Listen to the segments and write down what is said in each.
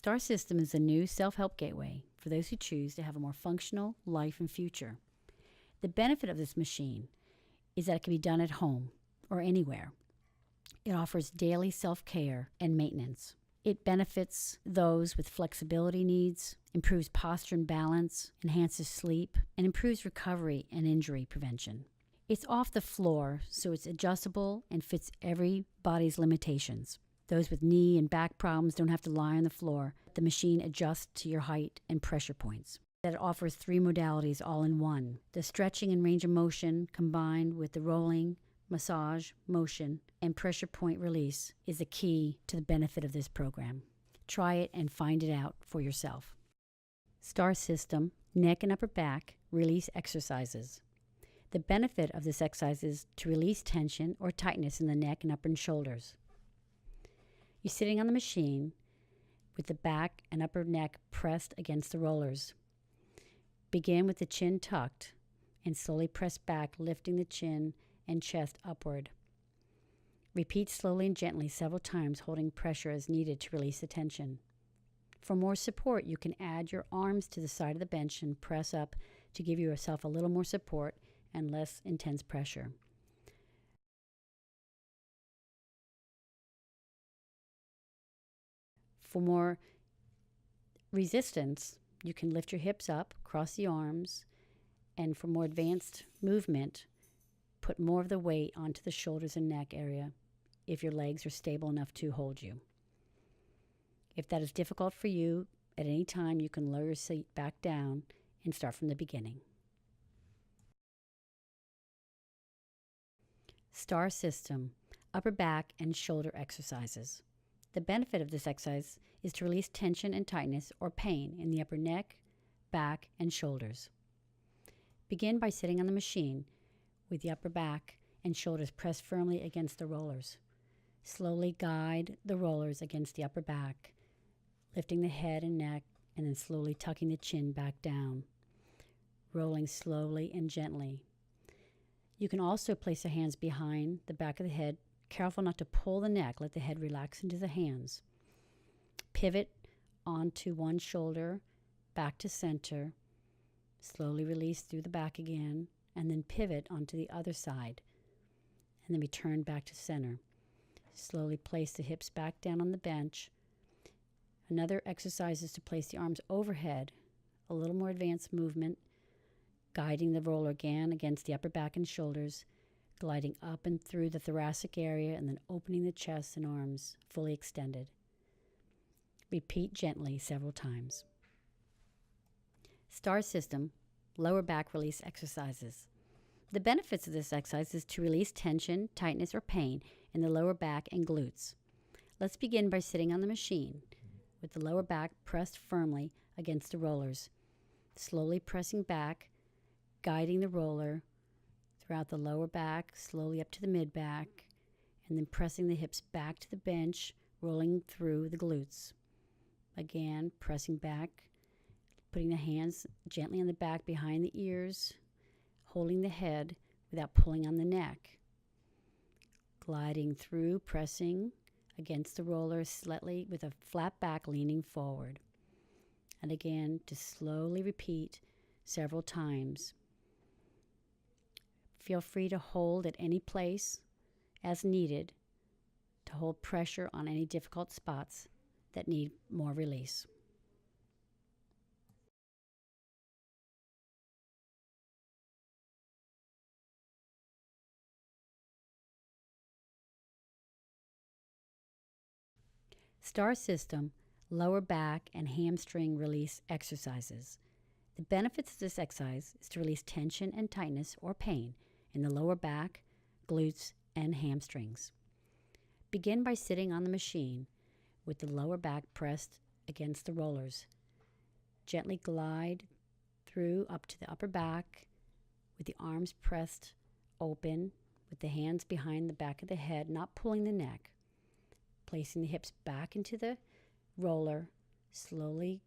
Star System is a new self-help gateway for those who choose to have a more functional life and future. The benefit of this machine is that it can be done at home or anywhere. It offers daily self-care and maintenance. It benefits those with flexibility needs, improves posture and balance, enhances sleep, and improves recovery and injury prevention. It's off the floor, so it's adjustable and fits everybody's limitations. Those with knee and back problems don't have to lie on the floor. The machine adjusts to your height and pressure points. It offers 3 modalities all in one. The stretching and range of motion combined with the rolling, massage, motion, and pressure point release is the key to the benefit of this program. Try it and find it out for yourself. Star System Neck and Upper Back Release Exercises. The benefit of this exercise is to release tension or tightness in the neck and upper and shoulders. You're sitting on the machine with the back and upper neck pressed against the rollers. Begin with the chin tucked and slowly press back, lifting the chin and chest upward. Repeat slowly and gently several times, holding pressure as needed to release the tension. For more support, you can add your arms to the side of the bench and press up to give yourself a little more support and less intense pressure. For more resistance, you can lift your hips up, cross the arms, and for more advanced movement, put more of the weight onto the shoulders and neck area if your legs are stable enough to hold you. If that is difficult for you, at any time you can lower your seat back down and start from the beginning. Star System Upper Back and Shoulder Exercises. The benefit of this exercise is to release tension and tightness or pain in the upper neck, back, and shoulders. Begin by sitting on the machine with the upper back and shoulders pressed firmly against the rollers. Slowly guide the rollers against the upper back, lifting the head and neck, and then slowly tucking the chin back down, rolling slowly and gently. You can also place your hands behind the back of the head, careful not to pull the neck, let the head relax into the hands. Pivot onto one shoulder, back to center, slowly release through the back again, and then pivot onto the other side, and then return back to center. Slowly place the hips back down on the bench. Another exercise is to place the arms overhead, a little more advanced movement, guiding the roller again against the upper back and shoulders, gliding up and through the thoracic area, and then opening the chest and arms fully extended. Repeat gently several times. Star System Lower Back Release Exercises. The benefits of this exercise is to release tension, tightness, or pain in the lower back and glutes. Let's begin by sitting on the machine with the lower back pressed firmly against the rollers, slowly pressing back, guiding the roller throughout the lower back, slowly up to the mid-back, and then pressing the hips back to the bench, rolling through the glutes. Again, pressing back, putting the hands gently on the back behind the ears, holding the head without pulling on the neck. Gliding through, pressing against the roller slightly with a flat back, leaning forward. And again, to slowly repeat several times. Feel free to hold at any place as needed to hold pressure on any difficult spots that need more release. Star System Lower Back and Hamstring Release Exercises. The benefits of this exercise is to release tension and tightness or pain in the lower back, glutes, and hamstrings. Begin by sitting on the machine with the lower back pressed against the rollers. Gently glide through up to the upper back with the arms pressed open, with the hands behind the back of the head, not pulling the neck. Placing the hips back into the roller, slowly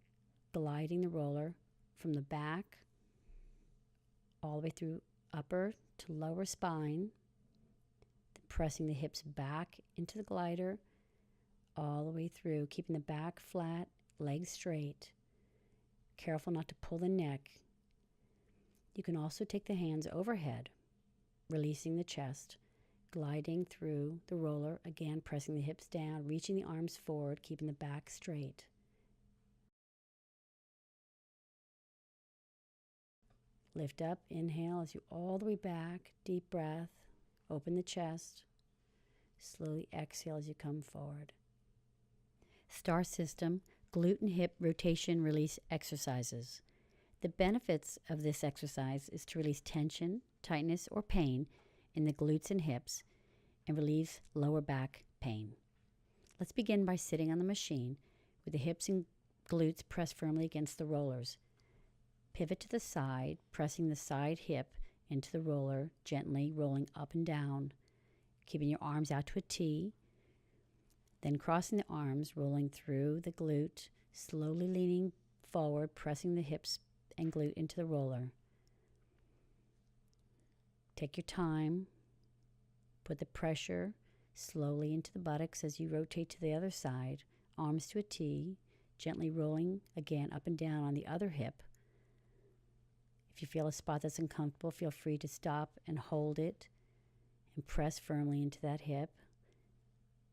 gliding the roller from the back all the way through upper to lower spine, pressing the hips back into the glider all the way through, keeping the back flat legs straight. Careful not to pull the neck. You can also take the hands overhead, releasing the chest, gliding through the roller, again pressing the hips down, reaching the arms forward, keeping the back straight. Lift up, inhale as you all the way back, deep breath, open the chest. Slowly exhale as you come forward. Star System glute and hip rotation release exercises. The benefits of this exercise is to release tension, tightness, or pain in the glutes and hips and relieves lower back pain. Let's begin by sitting on the machine with the hips and glutes pressed firmly against the rollers. Pivot to the side, pressing the side hip into the roller, gently rolling up and down, keeping your arms out to a T, then crossing the arms, rolling through the glute, slowly leaning forward, pressing the hips and glute into the roller. Take your time. Put the pressure slowly into the buttocks as you rotate to the other side, arms to a T, gently rolling again up and down on the other hip. If you feel a spot that's uncomfortable, feel free to stop and hold it and press firmly into that hip.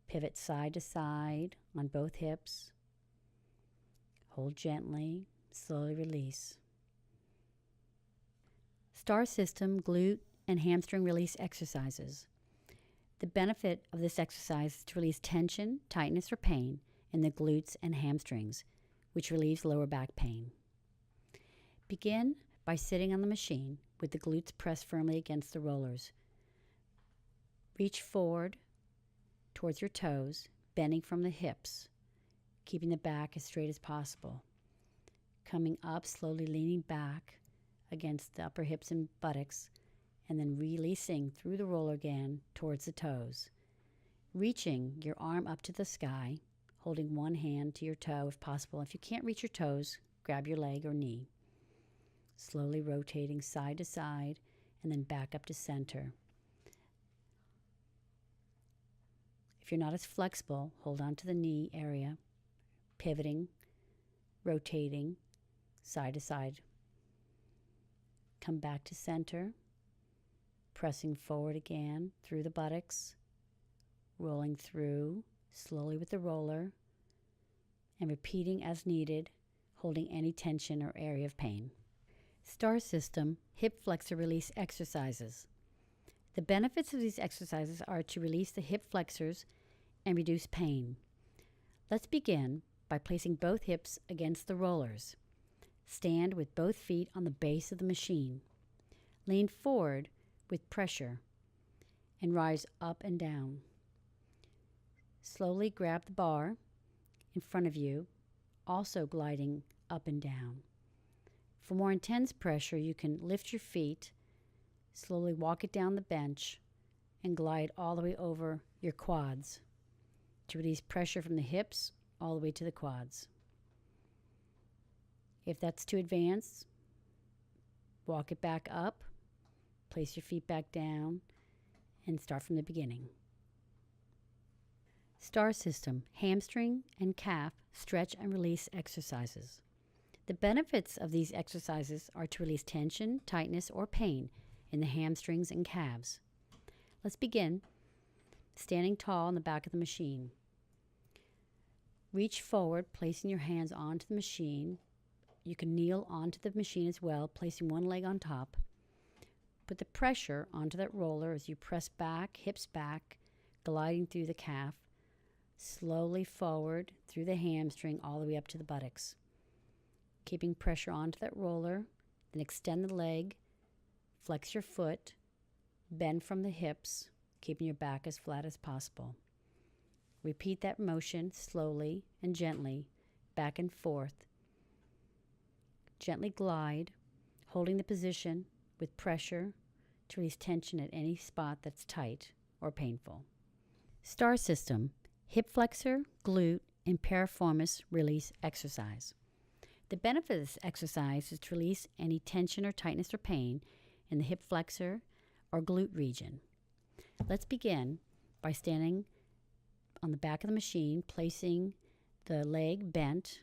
Pivot side to side on both hips. Hold gently, slowly release. Star System glute and hamstring release exercises. The benefit of this exercise is to release tension, tightness, or pain in the glutes and hamstrings, which relieves lower back pain. Begin by sitting on the machine with the glutes pressed firmly against the rollers. Reach forward towards your toes, bending from the hips, keeping the back as straight as possible. Coming up, slowly leaning back against the upper hips and buttocks, and then releasing through the roller again towards the toes. Reaching your arm up to the sky, holding one hand to your toe if possible. If you can't reach your toes, grab your leg or knee. Slowly rotating side to side and then back up to center. If you're not as flexible, hold on to the knee area, pivoting, rotating, side to side. Come back to center, pressing forward again through the buttocks, rolling through slowly with the roller, and repeating as needed, holding any tension or area of pain. Star System hip flexor release exercises. The benefits of these exercises are to release the hip flexors and reduce pain. Let's begin by placing both hips against the rollers. Stand with both feet on the base of the machine. Lean forward with pressure and rise up and down. Slowly grab the bar in front of you, also gliding up and down. For more intense pressure, you can lift your feet, slowly walk it down the bench, and glide all the way over your quads to release pressure from the hips all the way to the quads. If that's too advanced, walk it back up, place your feet back down, and start from the beginning. Star System hamstring and calf stretch and release exercises. The benefits of these exercises are to release tension, tightness, or pain in the hamstrings and calves. Let's begin standing tall on the back of the machine. Reach forward, placing your hands onto the machine. You can kneel onto the machine as well, placing one leg on top. Put the pressure onto that roller as you press back, hips back, gliding through the calf, slowly forward through the hamstring all the way up to the buttocks. Keeping pressure onto that roller, then extend the leg, flex your foot, bend from the hips, keeping your back as flat as possible. Repeat that motion slowly and gently, back and forth. Gently glide, holding the position with pressure to release tension at any spot that's tight or painful. Star System hip flexor, glute, and piriformis release exercise. The benefit of this exercise is to release any tension or tightness or pain in the hip flexor or glute region. Let's begin by standing on the back of the machine, placing the leg bent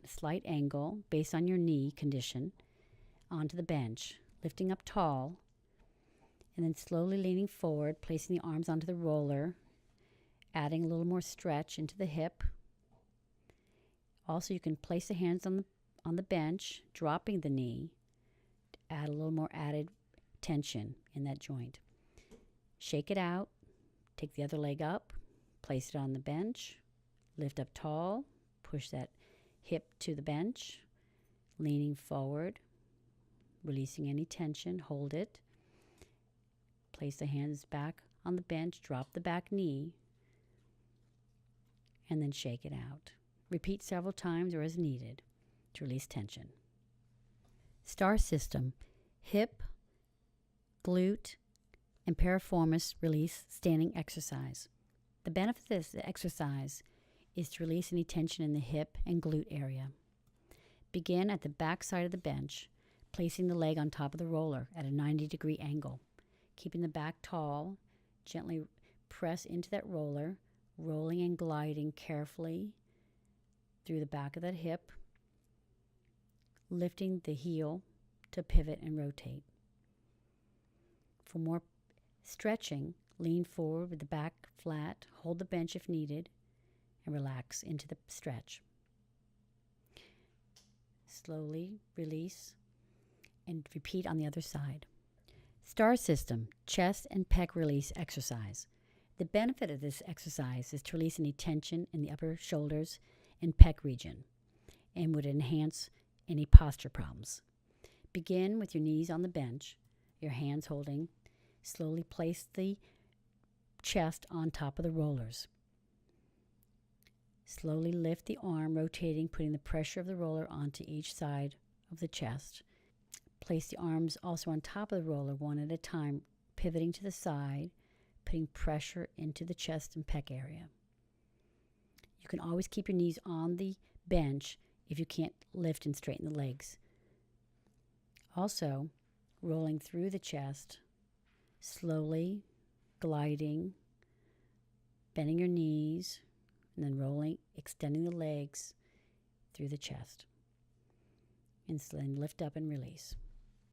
a slight angle based on your knee condition onto the bench, lifting up tall, and then slowly leaning forward, placing the arms onto the roller, adding a little more stretch into the hip. Also, you can place the hands on the bench, dropping the knee, to add a little more added tension in that joint. Shake it out, take the other leg up, place it on the bench, lift up tall, push that hip to the bench, leaning forward, releasing any tension, hold it. Place the hands back on the bench, drop the back knee, and then shake it out. Repeat several times or as needed to release tension. STAR system, hip, glute, and piriformis release standing exercise. The benefit of this exercise is to release any tension in the hip and glute area. Begin at the back side of the bench, placing the leg on top of the roller at a 90-degree angle. Keeping the back tall, gently press into that roller, rolling and gliding carefully through the back of that hip, lifting the heel to pivot and rotate. For more stretching, lean forward with the back flat, hold the bench if needed, and relax into the stretch. Slowly release and repeat on the other side. STAR system, chest and pec release exercise. The benefit of this exercise is to release any tension in the upper shoulders and pec region and would enhance any posture problems. Begin with your knees on the bench, your hands holding. Slowly place the chest on top of the rollers. Slowly lift the arm, rotating, putting the pressure of the roller onto each side of the chest. Place the arms also on top of the roller one at a time, pivoting to the side, putting pressure into the chest and pec area. You can always keep your knees on the bench if you can't lift and straighten the legs. Also, rolling through the chest, slowly gliding, bending your knees, and then rolling, extending the legs through the chest. And then lift up and release.